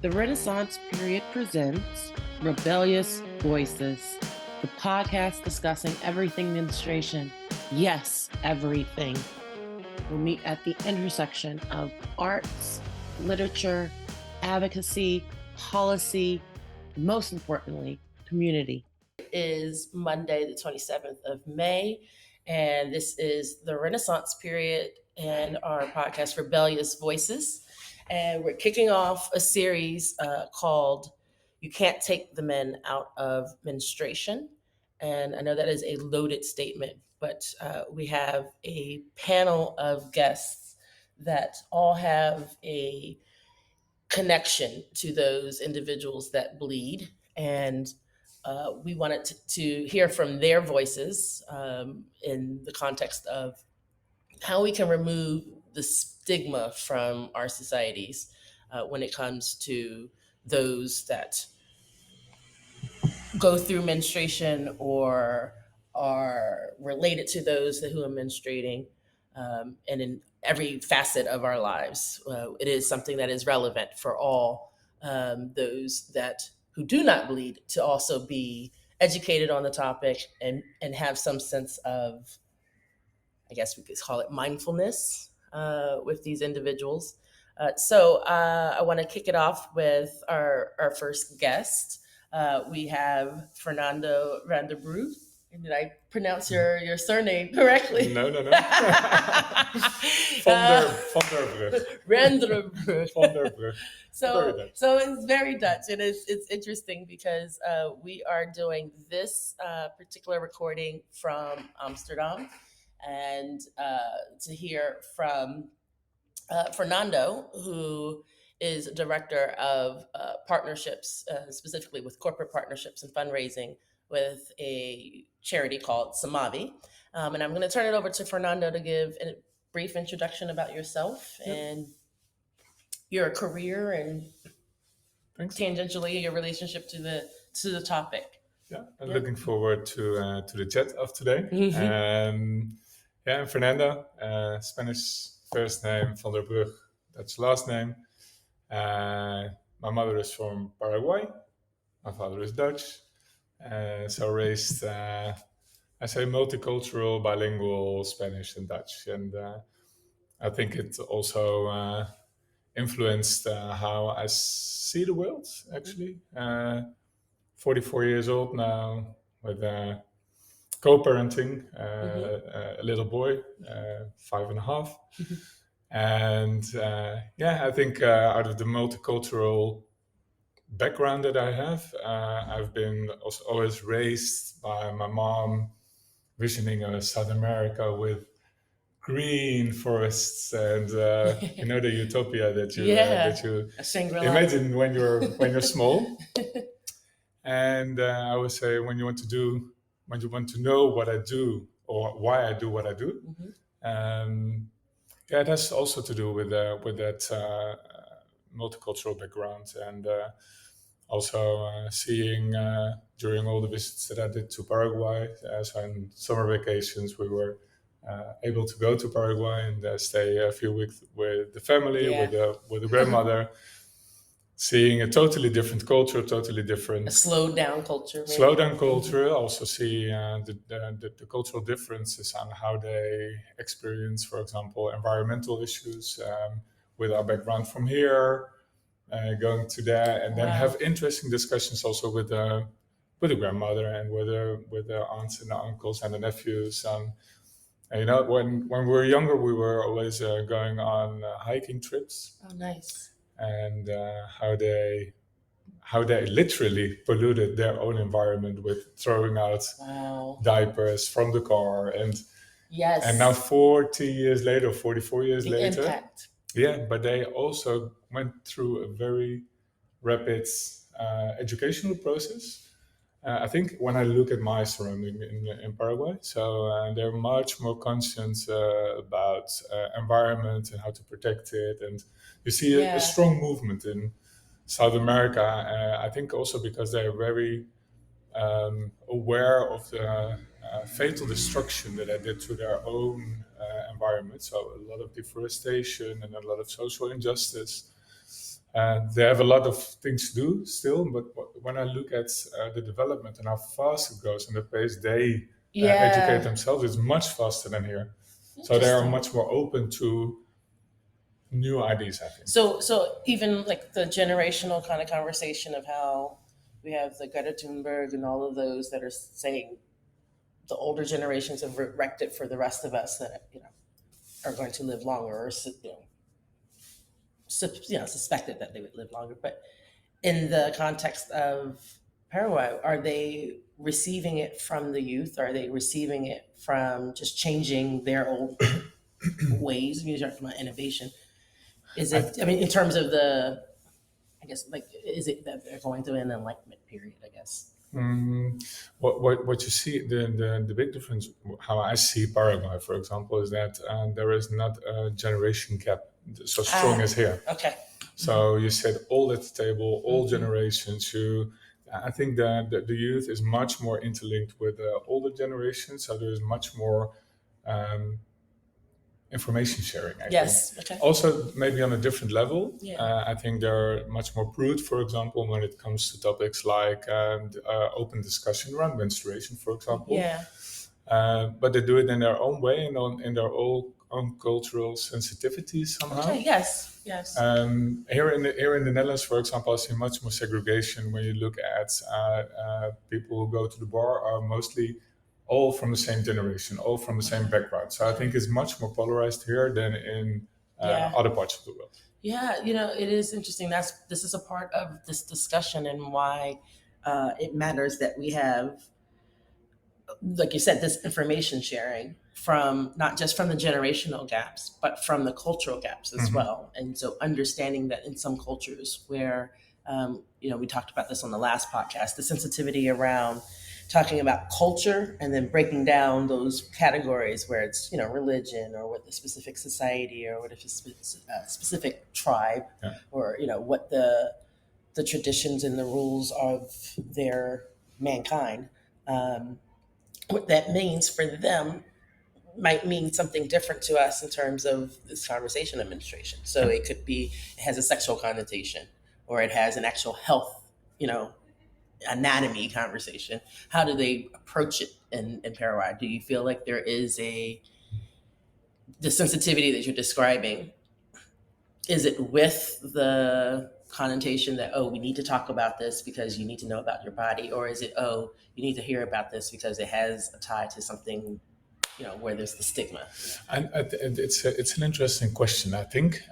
The Renaissance Period presents Rebellious Voices, the podcast discussing everything menstruation. Yes, everything. We'll meet at the intersection of arts, literature, advocacy, policy, most importantly, community. It is Monday, the 27th of May, and this is the Renaissance Period and our podcast, Rebellious Voices. And we're kicking off a series called You Can't Take the Men Out of Menstruation. And I know that is a loaded statement, but we have a panel of guests that all have a connection to those individuals that bleed. And we wanted to hear from their voices in the context of how we can remove the stigma from our societies when it comes to those that go through menstruation or are related to those who are menstruating, and in every facet of our lives. It is something that is relevant for all those that who do not bleed to also be educated on the topic and have some sense of, I guess we could call it mindfulness with these individuals. So I want to kick it off with our first guest. We have Fernando van der Brug. Did I pronounce your surname correctly? No. Van der Brug. Van der Brug. Van der Brug. So it's very Dutch, and it's interesting because we are doing this particular recording from Amsterdam, and to hear from Fernando, who is director of partnerships, specifically with corporate partnerships and fundraising with a charity called Samavi. And I'm going to turn it over to Fernando to give a brief introduction about yourself and your career and tangentially your relationship to the topic. Yeah, I'm looking forward to the chat of today. Mm-hmm. I'm Fernando, Spanish first name, van der Brug, Dutch last name. My mother is from Paraguay. My father is Dutch. So raised, I say multicultural, bilingual, Spanish and Dutch. And I think it also influenced how I see the world, actually. 44 years old now, with co-parenting, a little boy, 5.5. And I think out of the multicultural background that I have, I've been also always raised by my mom visioning South America with green forests and the utopia that you imagine when you're small. And I would say when you want to know what I do or why I do what I do, it has also to do with that multicultural background, and also seeing during all the visits that I did to Paraguay. So in summer vacations, we were able to go to Paraguay and stay a few weeks with the family, with the grandmother. Seeing a totally different culture, totally different... A slowed down culture. Maybe. Slowed down culture. Also see the cultural differences on how they experience, for example, environmental issues with our background from here, going to there, and then have interesting discussions also with the grandmother and with the aunts and the uncles and the nephews. And when we were younger, we were always going on hiking trips. Oh, nice. And how they literally polluted their own environment with throwing out diapers from the car, and now 40 years later, 44 years later, impact. But they also went through a very rapid educational process. I think when I look at my surrounding in Paraguay, so they're much more conscious about environment and how to protect it, and you see a strong movement in South America. I think also because they're very aware of the fatal destruction that they did to their own environment. So a lot of deforestation and a lot of social injustice. They have a lot of things to do still, but when I look at the development and how fast it goes and the pace they educate themselves, it's much faster than here. So they are much more open to new ideas, I think. So even like the generational kind of conversation of how we have the Greta Thunberg and all of those that are saying the older generations have wrecked it for the rest of us that are going to live longer, or suspected that they would live longer. But in the context of Paraguay, are they receiving it from the youth? Are they receiving it from just changing their old ways? You're talking about innovation. Is it? I mean, in terms of the, I guess, like, is it that they're going through an enlightenment period? I guess. What you see, the big difference, how I see Paraguay, for example, is that there is not a generation gap so strong as here. Okay. So you sit all at the table, all generations. I think that the youth is much more interlinked with the older generations. So there is much more information sharing. I think. Okay. Also, maybe on a different level. Yeah. I think they're much more prude, for example, when it comes to topics like open discussion around menstruation, for example. Yeah. But they do it in their own way and in their own cultural sensitivity somehow. Okay. Yes. Here in the Netherlands, for example, I see much more segregation when you look at people who go to the bar are mostly all from the same generation, all from the same background. So I think it's much more polarized here than in other parts of the world. Yeah, it is interesting. This is a part of this discussion and why it matters that we have, like you said, this information sharing from not just from the generational gaps, but from the cultural gaps as well. And so understanding that in some cultures where, we talked about this on the last podcast, the sensitivity around talking about culture and then breaking down those categories where it's, religion or what the specific society or what if it's a specific tribe or, what the traditions and the rules of their mankind. What that means for them might mean something different to us in terms of this conversation administration. So it has a sexual connotation or it has an actual health, anatomy conversation. How do they approach it in Paraguay? Do you feel like there is the sensitivity that you're describing? Is it with the connotation that, we need to talk about this because you need to know about your body? Or is it, you need to hear about this because it has a tie to something, where there's the stigma? And it's an interesting question, I think.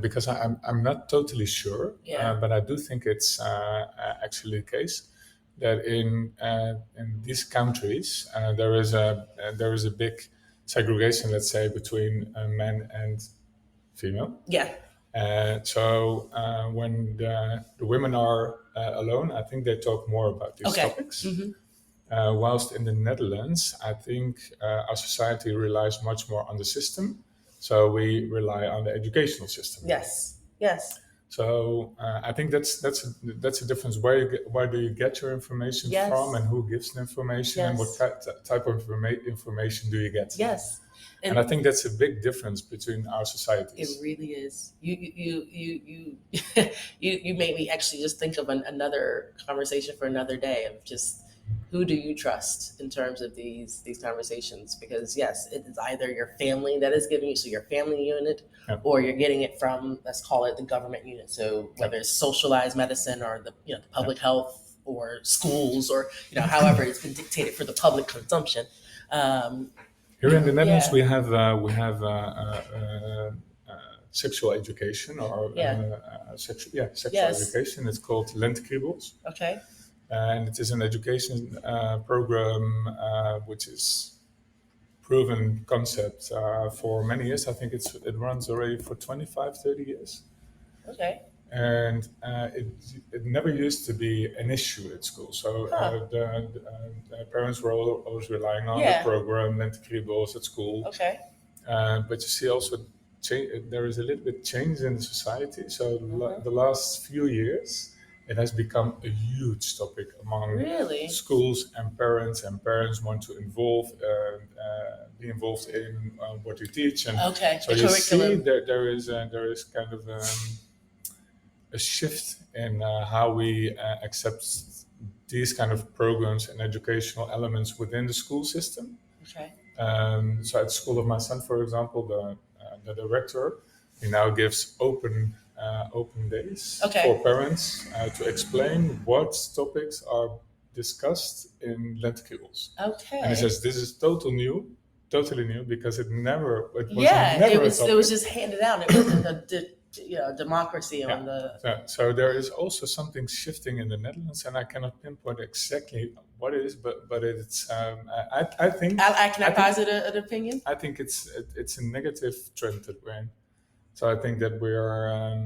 Because I'm not totally sure, but I do think it's actually the case that in these countries there is a big segregation, let's say, between men and female. Yeah. So when the women are alone, I think they talk more about these topics. Whilst in the Netherlands, I think our society relies much more on the system. So we rely on the educational system. Yes. So I think that's a difference. Where do you get your information from, and who gives the information, and what type of information do you get? Yes. And I think that's a big difference between our societies. It really is. You made me actually just think of another conversation for another day of just who do you trust in terms of these conversations? Because yes, it is either your family that is giving you, so your family unit, or you're getting it from, let's call it the government unit. So whether it's socialized medicine or the public health or schools or however it's been dictated for the public consumption. Here in the Netherlands, we have sexual education or sexual education. It's called lentekriebels. Okay. And it is an education program which is proven concept for many years. I think it runs already for 25, 30 years. Okay. And it never used to be an issue at school. So the parents were always relying on the program, lentekriebels at school. Okay. But you see also there is a little bit change in the society. So the last few years, it has become a huge topic among schools and parents want to be involved in what you teach. And so you see there is kind of a shift in how we accept these kind of programs and educational elements within the school system. Okay. So at the school of my son, for example, the director, he now gives open days for parents to explain what topics are discussed in lenticules. Okay. And he says this is totally new, because it was never it was just handed out. It wasn't a democracy on the. So there is also something shifting in the Netherlands, and I cannot pinpoint exactly what it is, but it's I think Can I posit an opinion? I think it's a negative trend that we're in. So I think that we are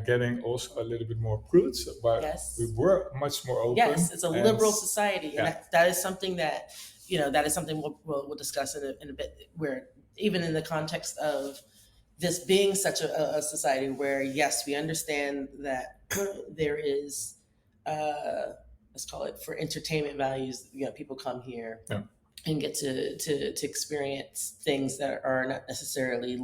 getting also a little bit more prude, but we were much more open. Yes, it's a liberal society, and that is something that we'll discuss in a bit. Where even in the context of this being such a society where, yes, we understand that there is, let's call it, for entertainment values, people come here and get to experience things that are not necessarily,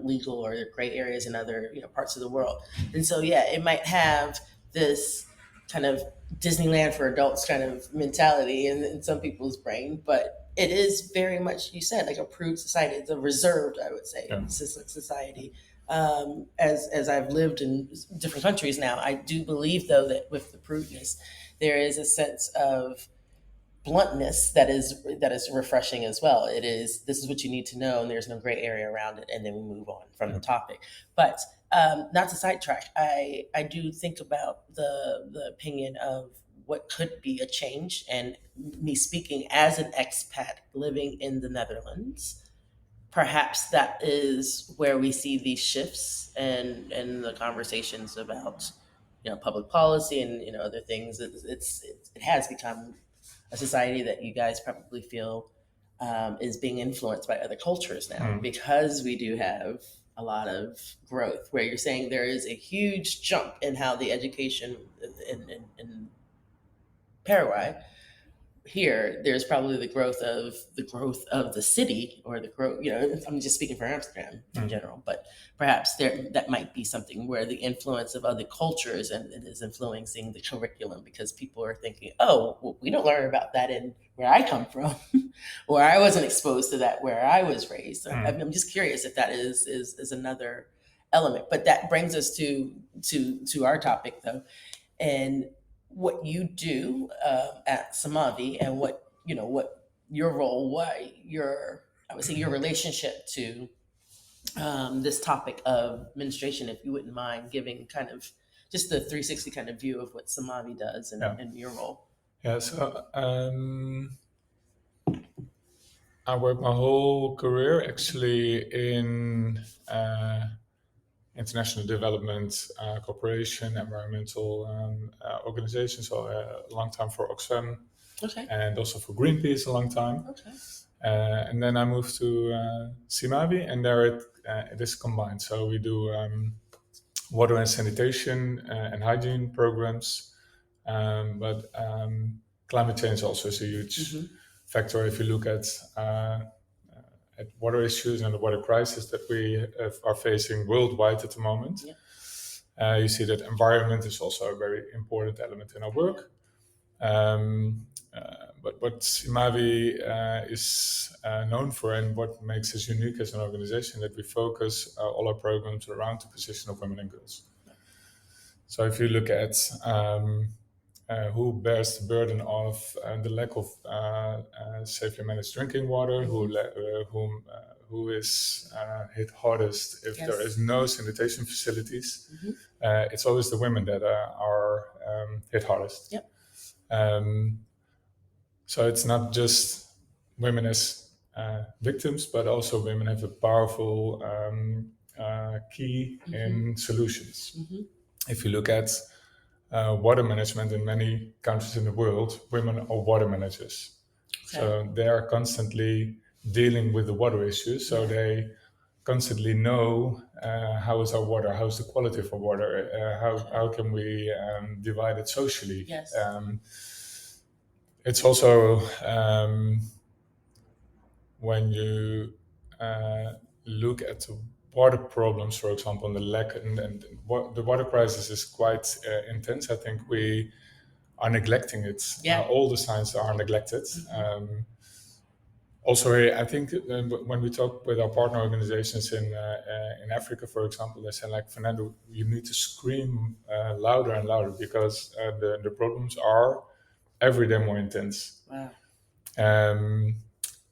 legal or gray areas in other, parts of the world. And so, it might have this kind of Disneyland for adults kind of mentality in some people's brain, but it is very much, you said, like a prude society. It's a reserved, I would say, society. As I've lived in different countries now, I do believe, though, that with the prudeness, there is a sense of bluntness that is refreshing as well. This is what you need to know, and there's no gray area around it, and then we move on from the topic. But not to sidetrack, I do think about the opinion of what could be a change, and me speaking as an expat living in the Netherlands, perhaps that is where we see these shifts and the conversations about public policy and other things. It has become a society that you guys probably feel is being influenced by other cultures now, because we do have a lot of growth, where you're saying there is a huge jump in how the education in Paraguay. Here, there's probably the growth of the city, or the growth. I'm just speaking for Amsterdam in general, but perhaps that might be something where the influence of other cultures and is influencing the curriculum, because people are thinking, oh, well, we don't learn about that in where I come from, or I wasn't exposed to that where I was raised. I'm just curious if that is another element. But that brings us to our topic, though, and what you do at Samavi, and what your role, I would say your relationship to this topic of menstruation, if you wouldn't mind giving kind of just the 360 kind of view of what Samavi does and your role. Yeah, so I worked my whole career actually in international development, cooperation, environmental organizations. So a long time for Oxfam, and also for Greenpeace a long time. And then I moved to Simavi, and there it is combined. So we do water and sanitation and hygiene programs, but climate change also is a huge factor. If you look at water issues and the water crisis that we are facing worldwide at the moment, you see that environment is also a very important element in our work. But what Simavi is known for, and what makes us unique as an organization, that we focus all our programs around the position of women and girls. So if you look at who bears the burden of the lack of safely managed drinking water, who is hit hardest if there is no sanitation facilities, it's always the women that are hit hardest. So it's not just women as victims, but also women have a powerful key in solutions. If you look at water management in many countries in the world, women are water managers. So they are constantly dealing with the water issues. So they constantly know how is our water, how is the quality of our water, how can we divide it socially. It's also when you look at water problems, for example, and the lack and what the water crisis is quite intense. I think we are neglecting it. All the signs are neglected. Also, I think when we talk with our partner organizations in Africa, for example, they say like, Fernando, you need to scream louder and louder because the problems are every day more intense. Wow.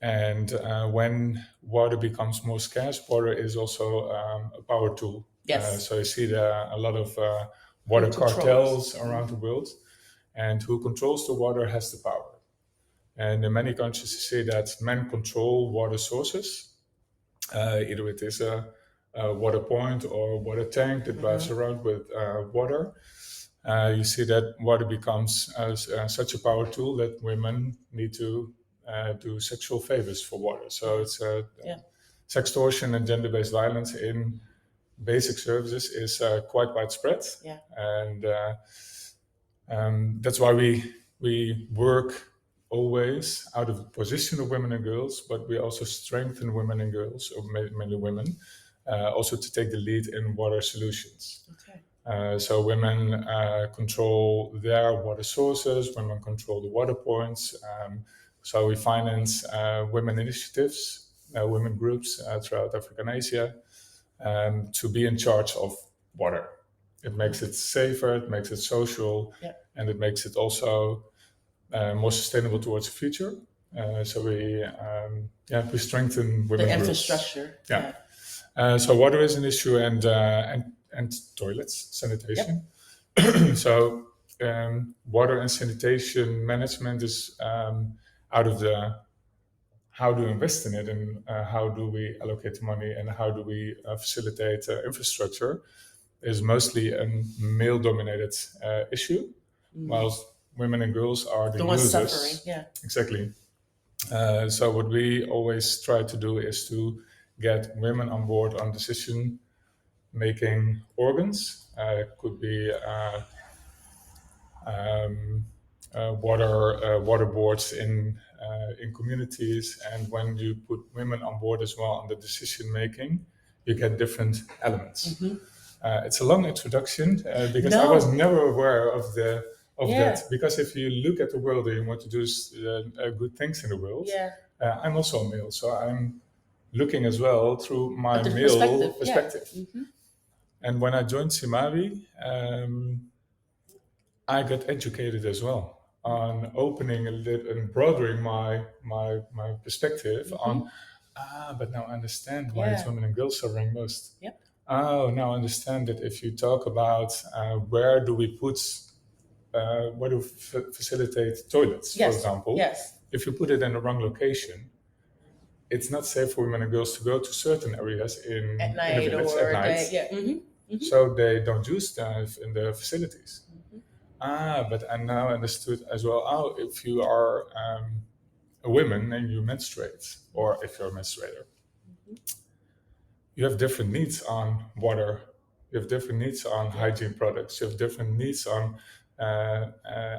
And when water becomes more scarce, water is also a power tool. Yes. So you see there are a lot of water cartels around the world, and who controls the water has the power. And in many countries, you see that men control water sources. Either it is a water point or water tank that drives around with water. You see that water becomes such a power tool that women need to do sexual favors for water. So it's sextortion and gender-based violence in basic services is quite widespread. Yeah. And that's why we work always out of the position of women and girls, but we also strengthen women and girls, or mainly women, also to take the lead in water solutions. Okay. So women control their water sources, women control the water points. So we finance women initiatives, women groups throughout Africa and Asia to be in charge of water. It makes it safer, it makes it social, and it makes it also more sustainable towards the future. So we strengthen women the groups. Infrastructure. So water is an issue, and toilets, sanitation. So water and sanitation management is out of the how do we invest in it, and how do we allocate the money, and how do we facilitate infrastructure, is mostly a male-dominated issue, whilst women and girls are the ones users. Suffering. Yeah. Exactly. So what we always try to do is to get women on board on decision-making organs. It could be water boards in communities, and when you put women on board as well on the decision-making, you get different elements. It's a long introduction because I was never aware of that. Because if you look at the world and you want to do good things in the world, I'm also a male, so I'm looking as well through my male perspective. And when I joined Simavi, I got educated as well on opening a little and broadening my perspective on. But now I understand why it's women and girls suffering most. Oh, now I understand that if you talk about where do we facilitate toilets, for example, if you put it in the wrong location, it's not safe for women and girls to go to certain areas in the village at night. So they don't use them in the facilities. But I now understood as well, if you are a woman and you menstruate, or if you're a menstruator, you have different needs on water, you have different needs on hygiene products, you have different needs on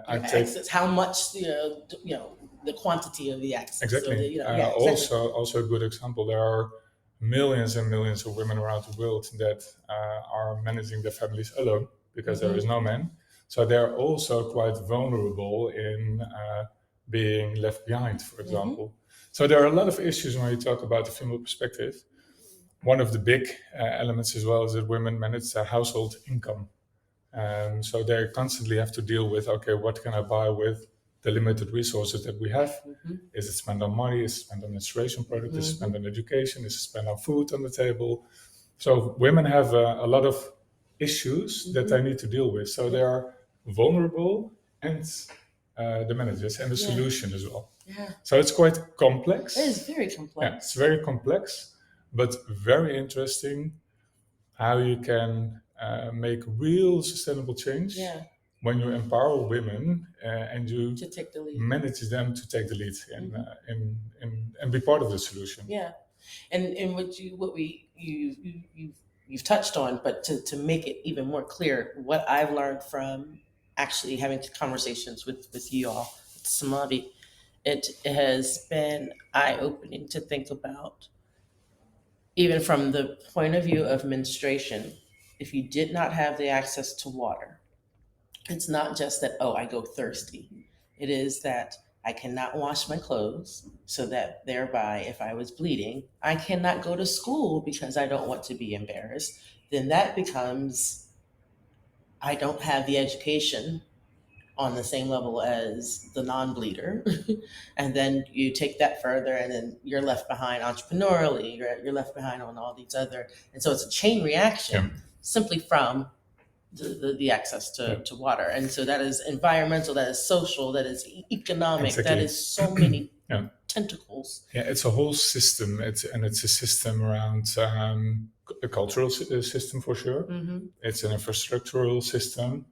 access, how much the quantity of the access. Exactly. So also a good example, there are millions and millions of women around the world that are managing their families alone because there is no man. So they're also quite vulnerable in being left behind, for example. So there are a lot of issues when you talk about the female perspective. One of the big elements as well is that women manage their household income. So they constantly have to deal with, okay, what can I buy with the limited resources that we have? Is it spent on money? Is it spent on menstruation products? Is it spent on education? Is it spent on food on the table? So women have a lot of issues that they need to deal with. So they are vulnerable, and the managers and the solution as well. So it's quite complex. It is very complex. It's very complex, but very interesting how you can make real sustainable change when you empower women and you to take the lead. Manage them to take the lead and be part of the solution. And you've touched on, but to make it even more clear, what I've learned from actually having conversations with you all, with Simavi, it has been eye-opening to think about even from the point of view of menstruation, if you did not have the access to water, it's not just that, oh, I go thirsty. It is that I cannot wash my clothes, so that thereby, if I was bleeding, I cannot go to school because I don't want to be embarrassed. Then that becomes, I don't have the education on the same level as the non-bleeder. And then you take that further, and then you're left behind entrepreneurially, you're left behind on all these other, and so it's a chain reaction simply from the access to water. And so that is environmental, that is social, that is economic, that is so many tentacles. Yeah, it's a whole system. It's a system around a cultural system for sure. It's an infrastructural system.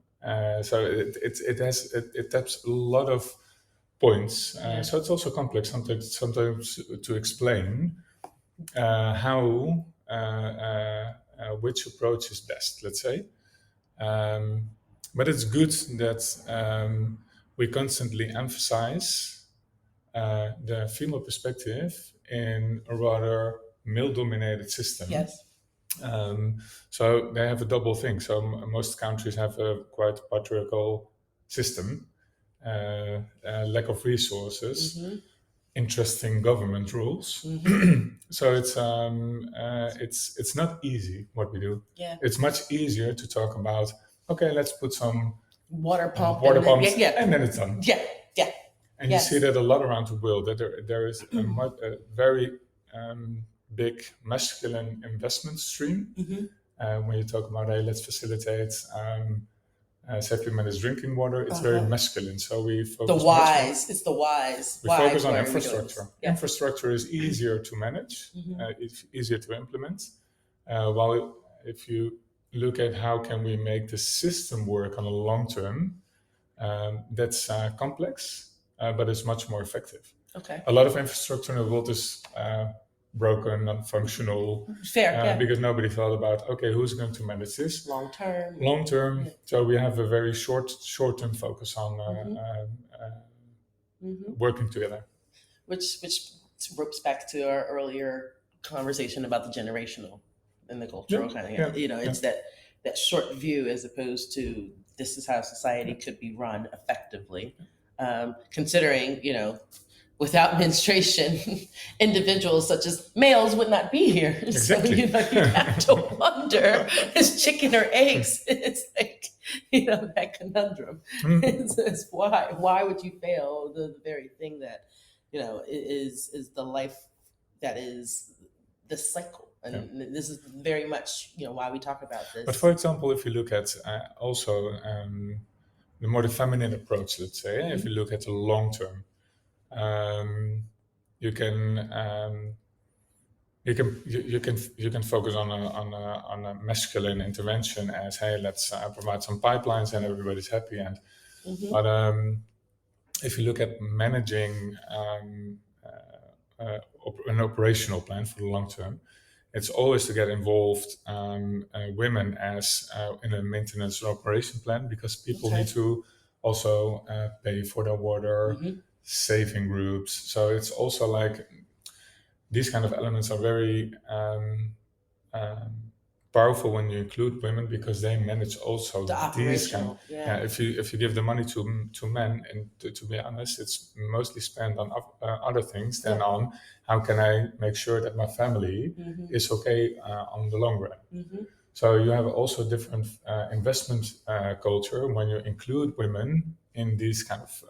So it taps a lot of points. So it's also complex sometimes to explain how which approach is best, let's say. But it's good that we constantly emphasize the female perspective in a rather male-dominated system. Yes. So they have a double thing. So most countries have a quite patriarchal system, lack of resources, interesting government rules. So it's not easy what we do. Yeah. It's much easier to talk about, okay, let's put some water pumps, and then it's done. Yeah. And you see that a lot around the world, that there is a very big masculine investment stream. When you talk about, hey, let's facilitate safe and managed drinking water, it's very masculine. So we focus it's the whys. We focus on infrastructure. Infrastructure is easier to manage, it's easier to implement. While if you look at how can we make the system work on a long term, that's complex. But it's much more effective. Okay. A lot of infrastructure in the world is broken, non-functional. Fair, because nobody thought about, okay, who's going to manage this? Long term. Yeah. So we have a very short-term focus on working together. Which ropes back to our earlier conversation about the generational and the cultural kind of, it's that short view as opposed to this is how society could be run effectively. Considering, without menstruation, individuals such as males would not be here. Exactly. So, you have to wonder, is chicken or eggs? It's like, that conundrum. It's why would you fail the very thing that, is the life that is the cycle. And this is very much, why we talk about this. But for example, if you look at also the more the feminine approach, let's say, if you look at the long term, you can focus on a masculine intervention as, hey, let's provide some pipelines and everybody's happy. And but if you look at managing an operational plan for the long term, it's always to get involved women as in a maintenance and operation plan, because people need to also pay for their water, saving groups. So it's also like these kind of elements are very powerful when you include women, because they manage also these kind of, if you give the money to men, and to be honest, it's mostly spent on other things than on how can I make sure that my family is okay on the long run. So you have also different investment culture when you include women in these kind of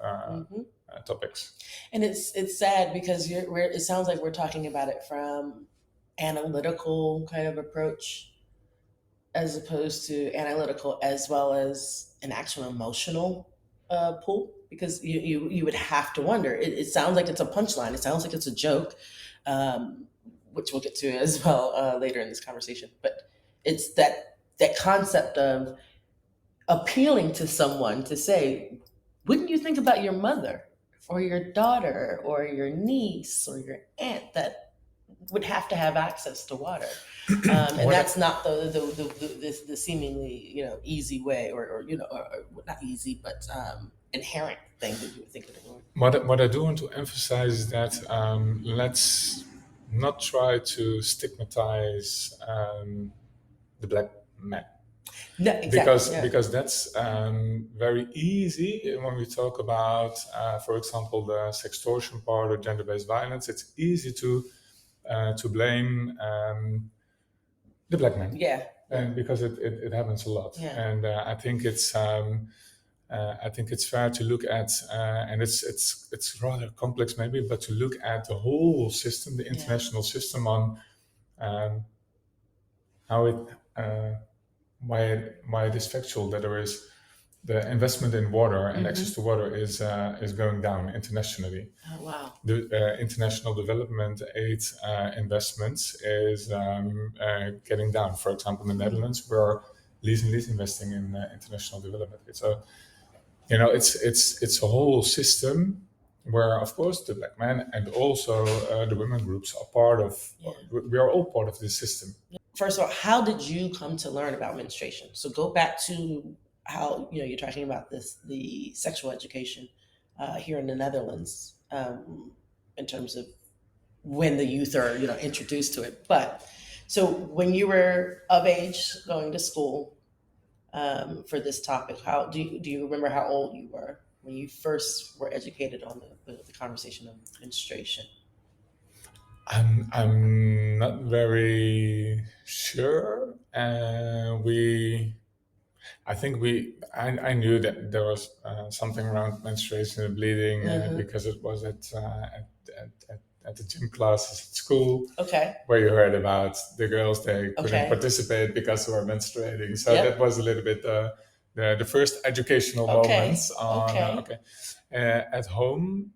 topics. And it's sad because it sounds like we're talking about it from analytical kind of approach, as opposed to analytical as well as an actual emotional pull, because you would have to wonder. It sounds like it's a punchline. It sounds like it's a joke, which we'll get to as well later in this conversation. But it's that concept of appealing to someone to say, wouldn't you think about your mother or your daughter or your niece or your aunt that would have to have access to water? And that's not the seemingly easy way, or not easy, but inherent thing that you would think of. What I do want to emphasize is that let's not try to stigmatize the black man. No, exactly, because that's very easy when we talk about, for example, the sextortion part or gender-based violence. It's easy to blame the black man. Yeah. And because it happens a lot. Yeah. And I think it's fair to look at, and it's rather complex maybe, but to look at the whole system, the international system, on how it why it is factual that there is the investment in water and access to water is going down internationally. Oh, wow. The international development aid investments is getting down. For example, in the Netherlands, we're least investing in international development aid. So, it's a whole system where, of course, the black men and also the women groups are part of. Yeah. We are all part of this system. First of all, how did you come to learn about menstruation? So go back to how you're talking about the sexual education here in the Netherlands, in terms of when the youth are introduced to it. But so when you were of age going to school for this topic, how do you remember how old you were when you first were educated on the conversation of menstruation? I'm not very sure. I knew that there was something around menstruation and bleeding because it was at the gym classes at school. Okay. Where you heard about the girls, they couldn't participate because they were menstruating. So that was a little bit the first educational moments. At home,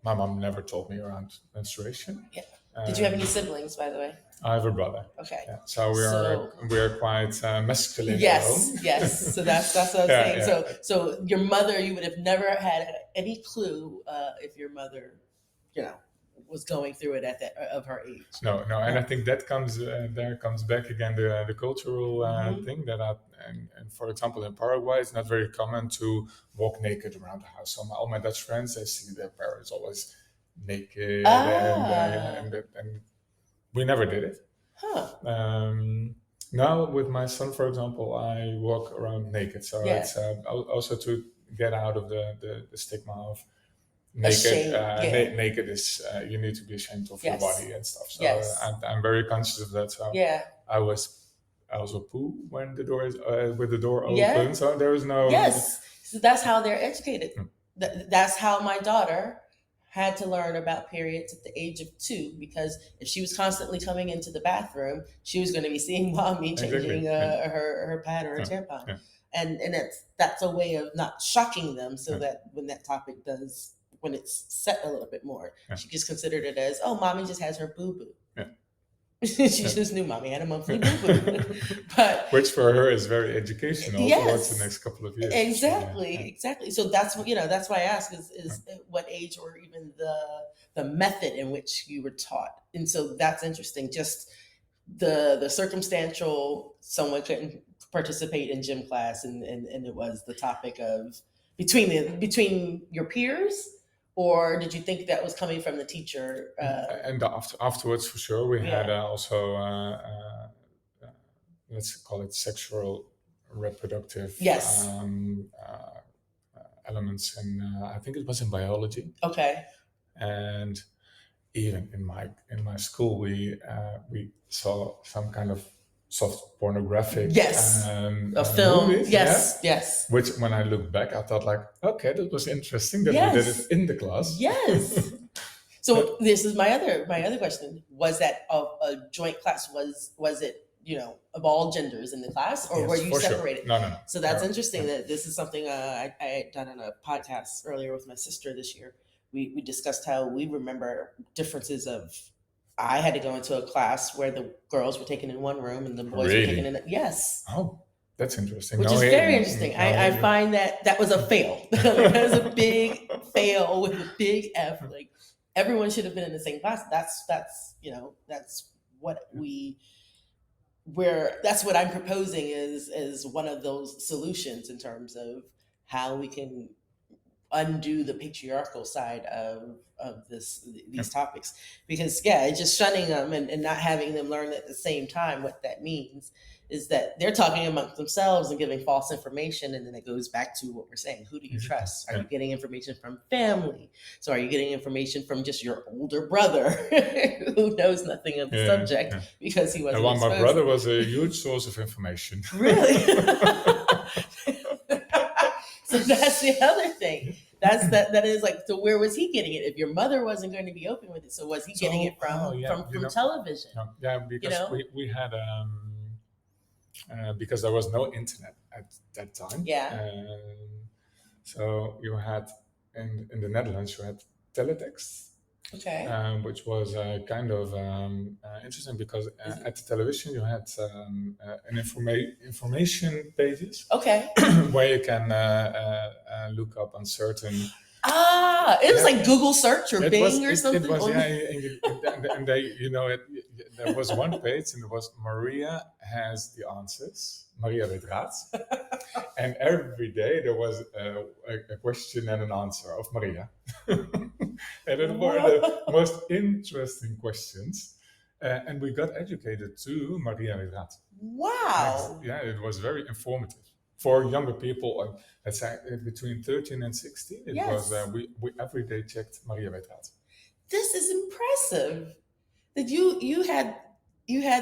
my mom never told me around menstruation. Yeah. Did you have any siblings, by the way? I have a brother. Okay. Yeah. So we are quite masculine. Yes, yes. So that's what I was saying. Yeah. So your mother, you would have never had any clue if your mother, was going through it at that of her age. No, and I think that comes back again the cultural thing that and for example in Paraguay it's not very common to walk naked around the house. So all my Dutch friends, I see their parents always naked and we never did it. Now with my son, for example, I walk around naked. So it's also to get out of the stigma of naked. Naked is you need to be ashamed of your body and stuff. So I'm very conscious of that. So I also poo when the door is with the door open. So there is no. Yes, so that's how they're educated. That's how my daughter had to learn about periods at the age of 2, because if she was constantly coming into the bathroom, she was going to be seeing mommy changing her pad or her tampon. Yeah. And that's a way of not shocking them, so that when it's set a little bit more, she just considered it as, oh, mommy just has her boo-boo. Yeah. She just knew mommy had a monthly boo-boo. But which for her is very educational towards the next couple of years. Exactly. So that's that's why I ask is what age or even the method in which you were taught. And so that's interesting. Just the circumstantial, someone couldn't participate in gym class and it was the topic of between your peers. Or did you think that was coming from the teacher? And afterwards, for sure, we had also, let's call it sexual reproductive elements. And I think it was in biology. Okay. And even in my school, we saw some kind of soft pornographic film movies, yes which when I look back I thought like, okay, that was interesting that we did it in the class. So this is my other question. Was that a joint class? Was it of all genders in the class, or were you separated? Sure. No. So that's interesting that this is something I had done on a podcast earlier with my sister this year. We discussed how we remember differences of, I had to go into a class where the girls were taken in one room and the boys were taken in. Yes. Oh, that's interesting. Which is very interesting. I find that was a fail. That was a big fail with a big F. Like, everyone should have been in the same class. That's what that's what I'm proposing is one of those solutions in terms of how we can undo the patriarchal side of these topics, because it's just shunning them and not having them learn at the same time. What that means is that they're talking amongst themselves and giving false information, and then it goes back to what we're saying: who do you trust? Are you getting information from family? So are you getting information from just your older brother who knows nothing of the subject because he wasn't exposed? My brother was a huge source of information. Really? So that's the other thing. That is like, so where was he getting it? If your mother wasn't going to be open with it, so was he getting it from television? Because we had because there was no internet at that time. So you had in the Netherlands you had teletext. Okay. Which was kind of interesting because at the television you had an information pages. Okay. Where you can look up on certain. It was like Google search or Bing or something. It was, and they, there was one page and it was Maria has the answers. Maria weet raad. And every day there was a question and an answer of Maria. And it were the most interesting questions. And we got educated to Maria weet raad. Wow. It was very informative. For younger people, let's say between 13 and 16, it was we every day checked Maria weet raad. This is impressive. That you had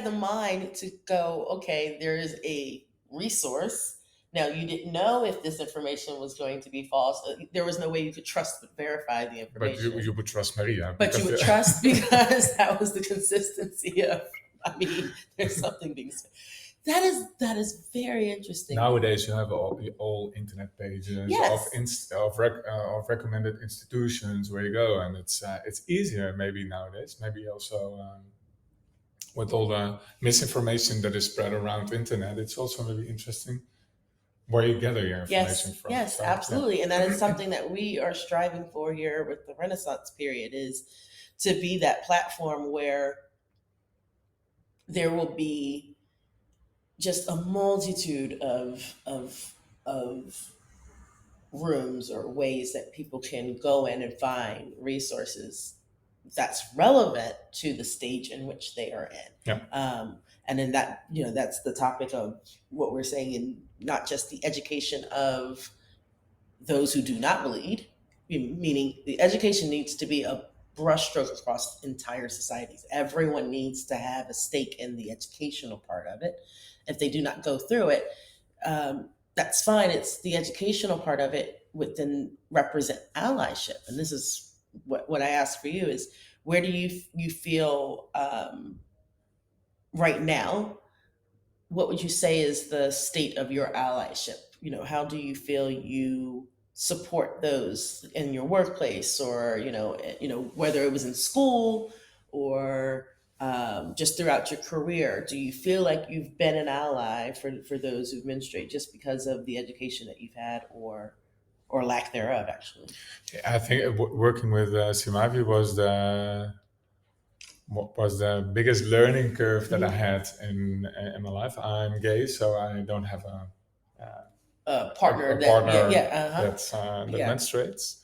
the mind to go, okay, there is a resource. Now, you didn't know if this information was going to be false. There was no way you could trust but verify the information. But you would trust Maria. But you would trust because that was the consistency of, there's something being said. That is very interesting. Nowadays, you have all internet pages of recommended institutions where you go, and it's easier maybe nowadays. Maybe also with all the misinformation that is spread around the internet, it's also really interesting where you gather your information from. Yes, absolutely, and that is something that we are striving for here with the Renaissance period, is to be that platform where there will be just a multitude of rooms or ways that people can go in and find resources that's relevant to the stage in which they are in. And then that, that's the topic of what we're saying, in not just the education of those who do not bleed, meaning the education needs to be a brushstroke across entire societies. Everyone needs to have a stake in the educational part of it. If they do not go through it, that's fine. It's the educational part of it would then represent allyship. And this is what I ask for you is, where do you feel right now? What would you say is the state of your allyship? How do you feel you support those in your workplace, or whether it was in school or just throughout your career? Do you feel like you've been an ally for those who menstruate just because of the education that you've had, or lack thereof, actually? I think working with Simavi was the biggest learning curve that I had in my life. I'm gay, so I don't have a partner that menstruates.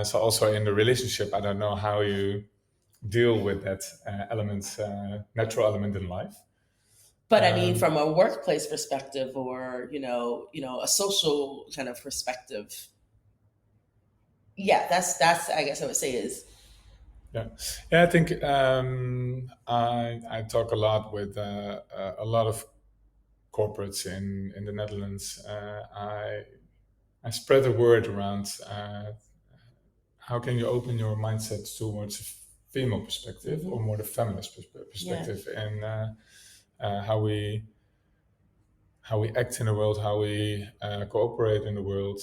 So also in the relationship, I don't know how you deal with that natural element in life. But I mean, from a workplace perspective, or a social kind of perspective, that's I guess I would say is. I think I talk a lot with a lot of corporates in the Netherlands. I spread the word around. How can you open your mindset towards a female perspective, or more the feminist perspective, and how we act in the world, how we cooperate in the world.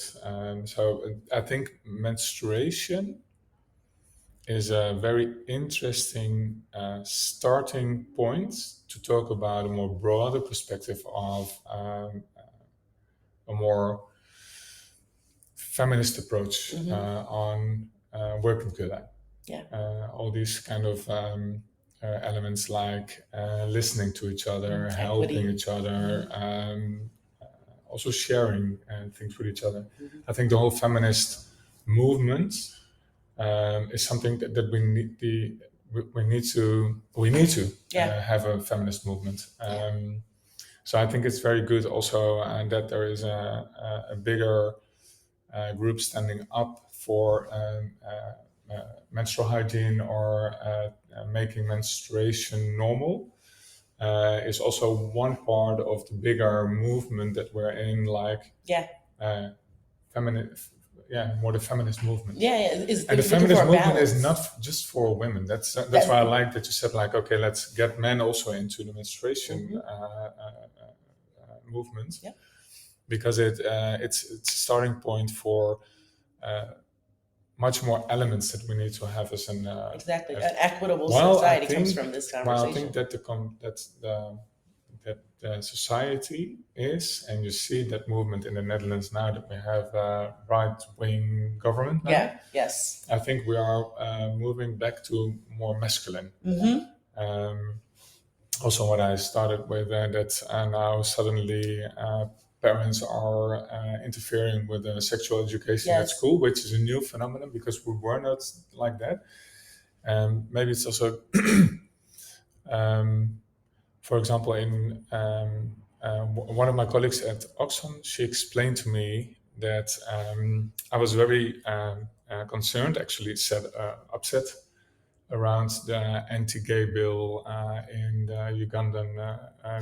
So I think menstruation is a very interesting starting point to talk about a more broader perspective of a more feminist approach on working together. All these kind of elements like listening to each other, helping each other, also sharing things with each other. I think the whole feminist movement is something that we need to have a feminist movement. So I think it's very good also that there is a bigger group standing up for menstrual hygiene or making menstruation normal. Is also one part of the bigger movement that we're in, like more the feminist movement. And the feminist movement is not just for women. That's why I like that you said, like, okay, let's get men also into the menstruation movement, because it's a starting point for much more elements that we need to have as an an equitable society comes from this conversation. Well, I think that the society is, and you see that movement in the Netherlands now that we have a right-wing government now. Yes. I think we are moving back to more masculine. Also, what I started with that now suddenly parents are interfering with sexual education at school, which is a new phenomenon because we were not like that. Maybe it's also, for example, in one of my colleagues at Oxfam, she explained to me that I was very concerned, actually upset around the anti-gay bill in the Ugandan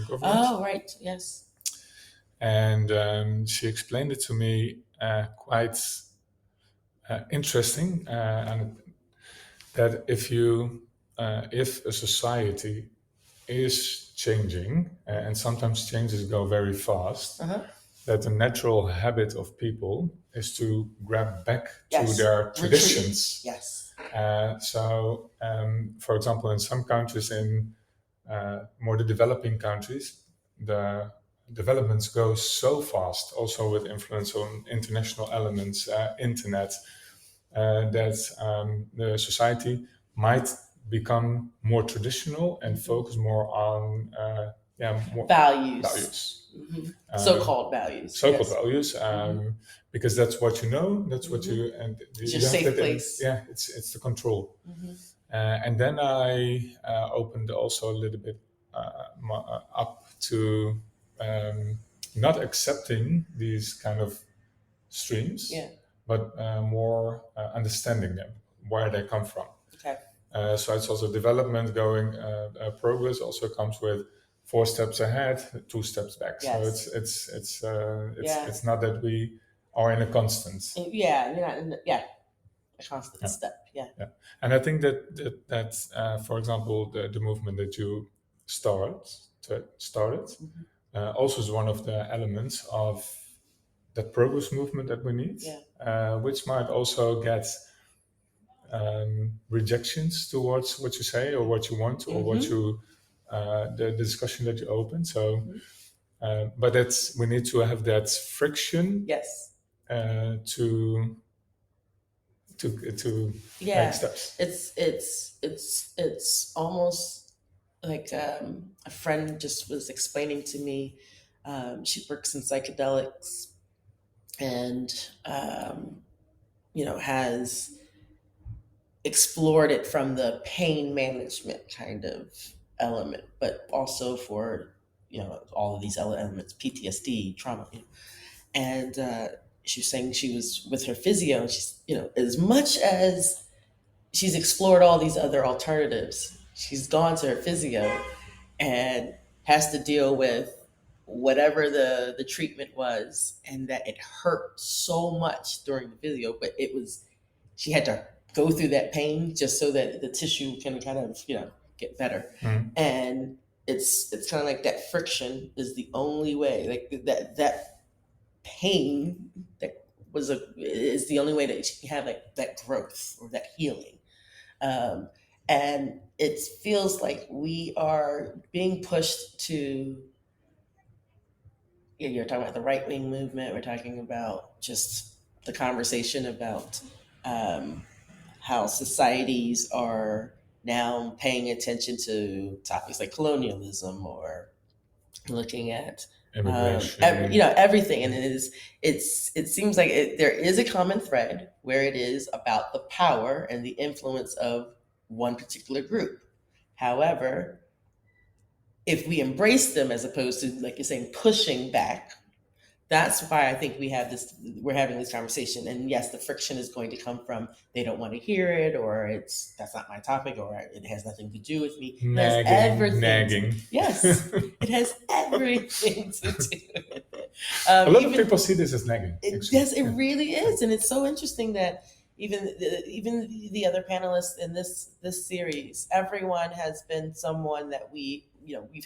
government. Oh, right, yes. And she explained it to me quite interesting, and that if a society is changing, and sometimes changes go very fast, that the natural habit of people is to grab back to their traditions. Yes. So, for example, in some countries, in more the developing countries, the developments go so fast, also with influence on international elements, internet, that the society might become more traditional and focus more on more values. So-called values. Values, because that's what you know. That's what you and it's your safe place. It's the control. And then I opened also a little bit up to not accepting these kind of streams, but more understanding them, where they come from. Okay. So it's also development going. Progress also comes with 4 steps ahead, 2 steps back. Yes. So it's not that we are in a constant. You're not in a constant step. Yeah. And I think that for example, the movement that you started also is one of the elements of that progress movement that we need, which might also get rejections towards what you say or what you want or what you the discussion that you open. So, but we need to have that friction. Yes. To make steps. It's almost like a friend just was explaining to me. She works in psychedelics, and has explored it from the pain management kind of element, but also for all of these elements, PTSD, trauma, and she was saying she was with her physio, and she's as much as she's explored all these other alternatives, she's gone to her physio and has to deal with whatever the treatment was, and that it hurt so much during the physio, but she had to go through that pain just so that the tissue can kind of get better. And it's kind of like that friction is the only way, like that pain that is the only way that you can have like that growth or that healing. And it feels like we are being pushed to, you're talking about the right-wing movement, we're talking about just the conversation about how societies are now paying attention to topics like colonialism, or looking at immigration, everything. And it seems like there is a common thread where it is about the power and the influence of one particular group. However, if we embrace them as opposed to, like you're saying, pushing back, that's why I think we're having this conversation. And yes, the friction is going to come from they don't want to hear it, or that's not my topic, or it has nothing to do with me. nagging. Yes, it has everything to do with it. A lot of people see this as nagging. Yes, it really is. And it's so interesting that even the other panelists in this series, everyone has been someone that we've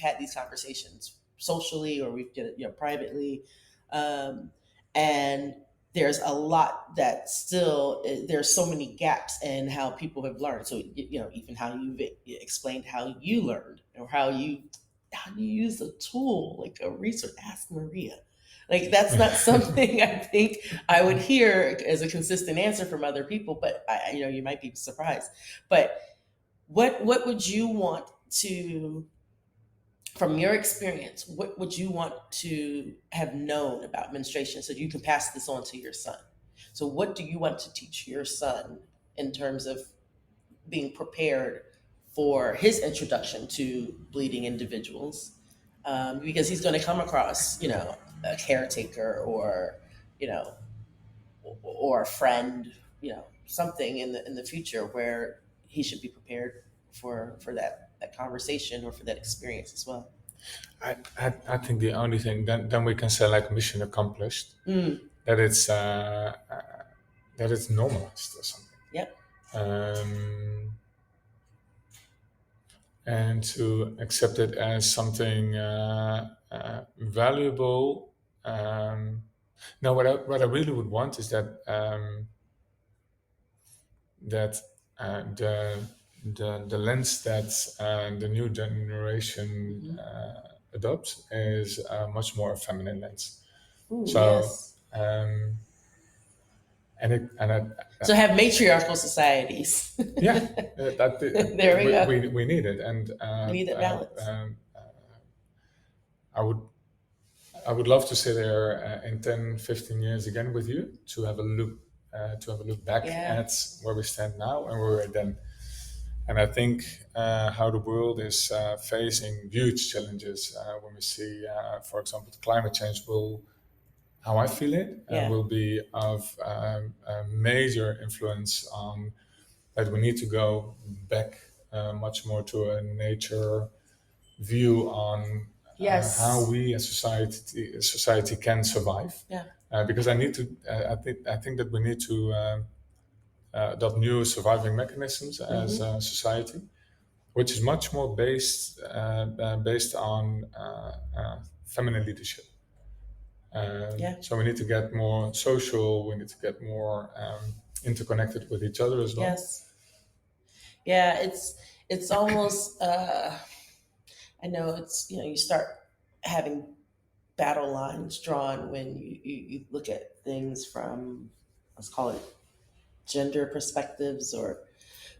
had these conversations socially, or we've did it privately. And there's a lot that still, there's so many gaps in how people have learned. So, even how you've explained how you learned, or how you use a tool, like a resource. Ask Maria. Like, that's not something I think I would hear as a consistent answer from other people, but you might be surprised. But what would you want to, from your experience, what would you want to have known about menstruation so you can pass this on to your son? So what do you want to teach your son in terms of being prepared for his introduction to bleeding individuals? Because he's going to come across, a caretaker, or, or a friend, something in the future where he should be prepared for that conversation, or for that experience as well. I think the only thing then we can say, like, mission accomplished, that it's normalized or something. Yep. And to accept it as something valuable. Now, what I really would want is that the lens that the new generation adopts is much more a feminine lens. Ooh, So, yes. So have matriarchal societies. Yeah, there we go. We need it, and we need that balance. I would love to sit there in 10, 15 years again with you to have a look back at where we stand now and where we were then. And I think how the world is facing huge challenges when we see, for example, the climate change how I feel it, will be of a major influence on that. We need to go back much more to a nature view on how we as society can survive. Yeah. Because I think that we need to adopt new surviving mechanisms as a society, which is much more based on feminine leadership. So we need to get more social. We need to get more interconnected with each other as well. Yes. Yeah, it's almost. I know it's you start having battle lines drawn when you look at things from, let's call it, gender perspectives,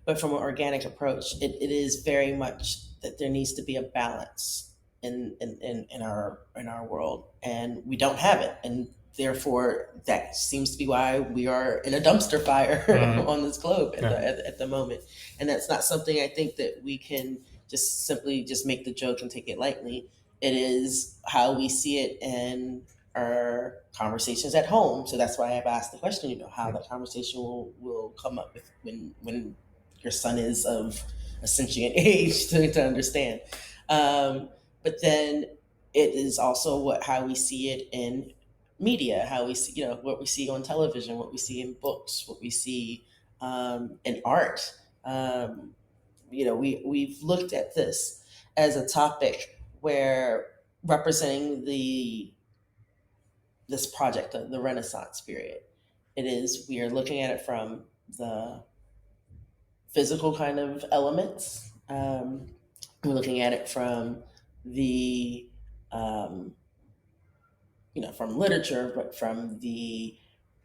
but from an organic approach, it is very much that there needs to be a balance in our world, and we don't have it, and therefore that seems to be why we are in a dumpster fire on this globe at the moment. And that's not something I think that we can just simply just make the joke and take it lightly. It is how we see it in our conversations at home. So that's why I've asked the question, how that conversation will come up with when your son is of a sentient age to understand. But then it is also how we see it in media, how we see, what we see on television, what we see in books, what we see in art. We've looked at this as a topic where representing this project, the Renaissance period, we are looking at it from the physical kind of elements. We're looking at it from the, from literature, but from the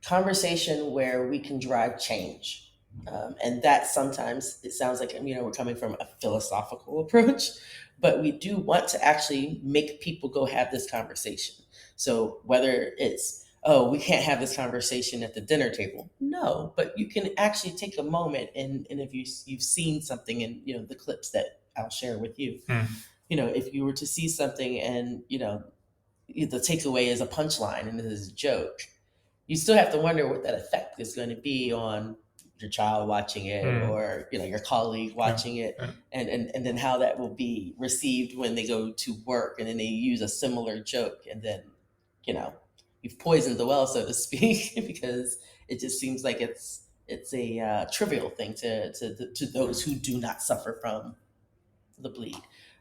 conversation where we can drive change. And that sometimes it sounds like, we're coming from a philosophical approach, but we do want to actually make people go have this conversation. So whether it's, oh, we can't have this conversation at the dinner table. No, but you can actually take a moment, and if you've seen something in, the clips that I'll share with you, if you were to see something and, the takeaway is a punchline and it is a joke, you still have to wonder what that effect is going to be on your child watching it, or your colleague watching it, and then how that will be received when they go to work and then they use a similar joke, and then you've poisoned the well, so to speak, because it just seems like it's a trivial thing to those who do not suffer from the bleed.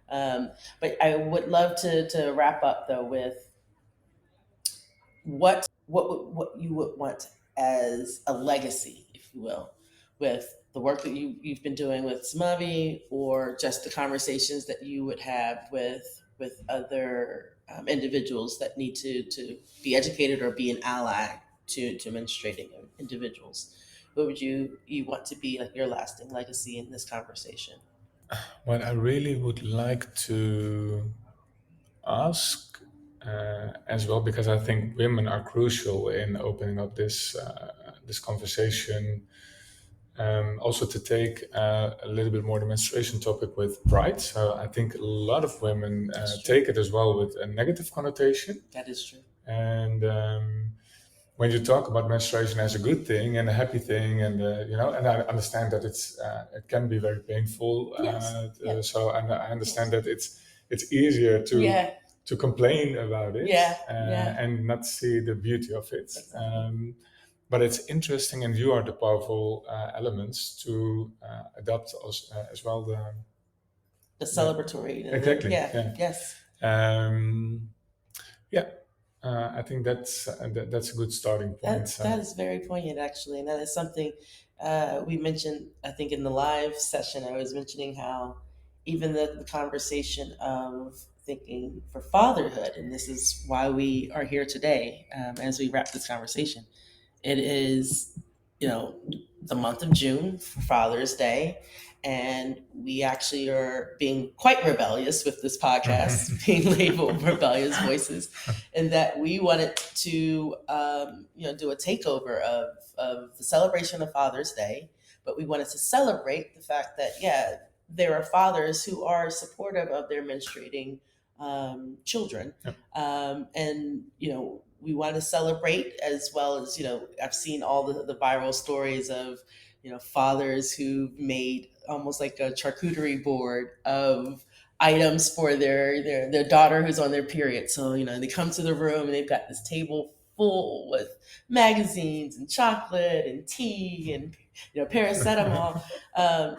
But I would love to wrap up though with what you would want as a legacy, if you will, with the work that you've been doing with Smavi, or just the conversations that you would have with other individuals that need to be educated or be an ally to menstruating individuals. What would you want to be like your lasting legacy in this conversation? What I really would like to ask as well, because I think women are crucial in opening up this conversation. Also to take a little bit more the menstruation topic with pride. So I think a lot of women take it as well with a negative connotation. That is true. And when you talk about menstruation as a good thing and a happy thing, and and I understand that it can be very painful. Yes. So I understand that it's easier to complain about it, and not see the beauty of it. Exactly. But it's interesting, and you are the powerful elements to adopt as well the celebratory. Exactly. Yes. I think that's a good starting point. That is very poignant, actually, and that is something we mentioned. I think in the live session, I was mentioning how even the conversation of thinking for fatherhood, and this is why we are here today as we wrap this conversation. It is, the month of June for Father's Day, and we actually are being quite rebellious with this podcast, being labeled Rebellious Voices, and that we wanted to, do a takeover of the celebration of Father's Day, but we wanted to celebrate the fact that, there are fathers who are supportive of their menstruating children, and we want to celebrate, as well as I've seen all the viral stories of fathers who made almost like a charcuterie board of items for their daughter who's on their period. So they come to the room and they've got this table full with magazines and chocolate and tea and paracetamol.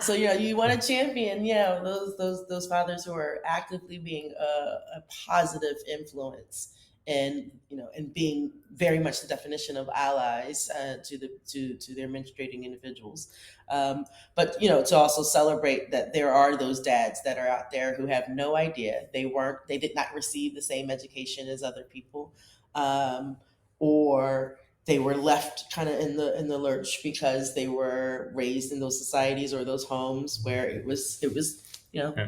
So you want to champion those fathers who are actively being a positive influence, and and being very much the definition of allies to their menstruating individuals. But to also celebrate that there are those dads that are out there who have no idea, they did not receive the same education as other people, or they were left kind of in the lurch because they were raised in those societies or those homes where it was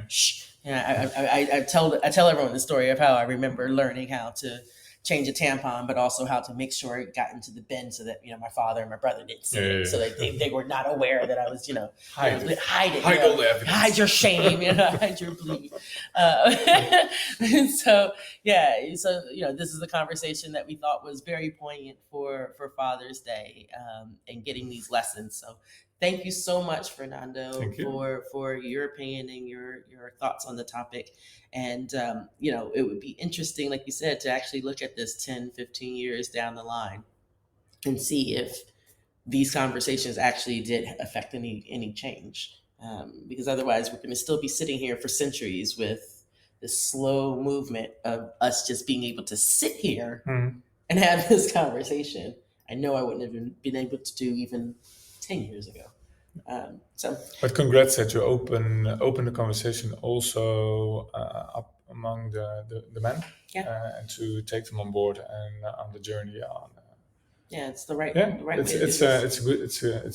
shh. I tell everyone the story of how I remember learning how to change a tampon, but also how to make sure it got into the bin so that my father and my brother didn't see it, so that they were not aware that I was hide it, hide all the evidence, hide your shame, hide your bleed. So this is a conversation that we thought was very poignant for Father's Day, and getting these lessons. So thank you so much, Fernando, for your opinion and your thoughts on the topic. And, it would be interesting, like you said, to actually look at this 10, 15 years down the line and see if these conversations actually did affect any change. Because otherwise we're going to still be sitting here for centuries with this slow movement of us just being able to sit here and have this conversation. I know I wouldn't have been able to do even 10 years ago. But congrats that you open the conversation also up among the men, and to take them on board and on the journey on. It's the right. It's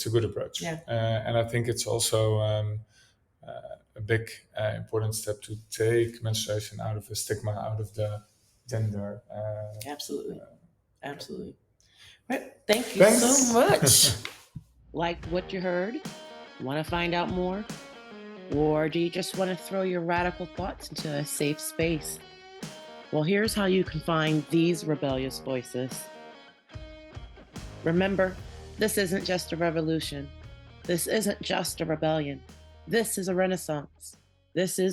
a good approach. And I think it's also a big important step to take menstruation out of the stigma, out of the gender. Absolutely. Right. Thank you Thanks. so much. Like what you heard? Want to find out more? Or do you just want to throw your radical thoughts into a safe space? Well, here's how you can find these rebellious voices. Remember, this isn't just a revolution. This isn't just a rebellion. This is a renaissance. This is